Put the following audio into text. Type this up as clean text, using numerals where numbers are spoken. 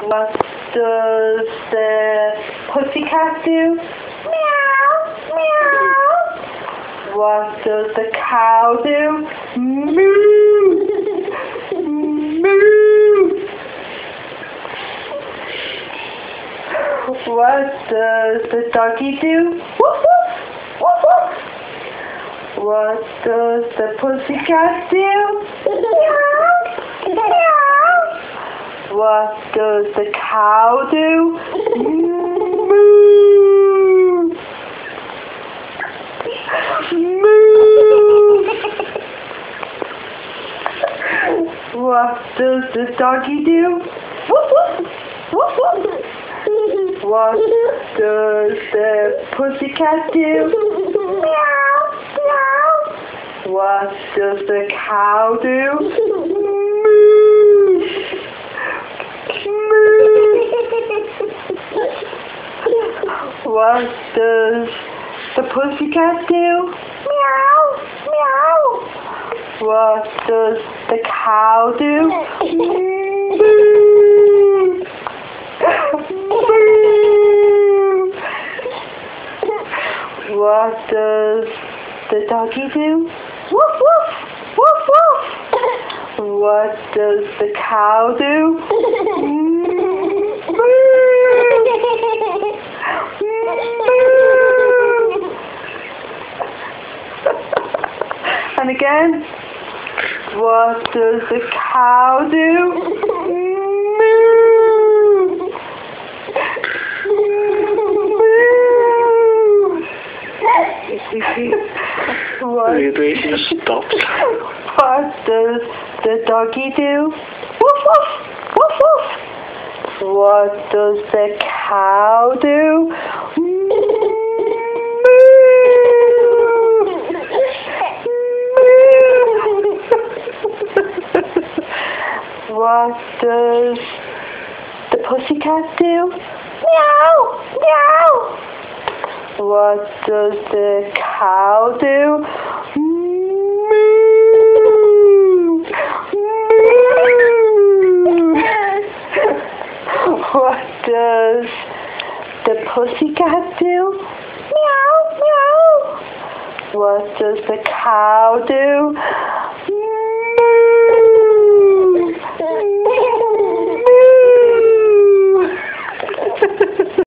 What does the pussycat do? Meow, meow. What does the cow do? Moo, moo. What does the doggy do? Woof, woof, woof, woof. What does the pussycat do? Meow, meow. What does the cow do? Moo. Moo. What does the doggy do? Woof, woof, woof, woof. What does the pussycat do? Meow, meow. What does the cow do? Moo. What does the pussycat do? Meow, meow. What does the cow do? Moo. What does the doggy do? Woof, woof, woof, woof. What does the cow do? And again, what does the cow do? Moo! Vibration stopped. What does the doggy do? Woof, woof, woof, woof. What does the cow do? What does the pussycat do? Meow, meow. What does the cow do? Moo. Moo. What does the pussycat do? Meow, meow. What does the cow do?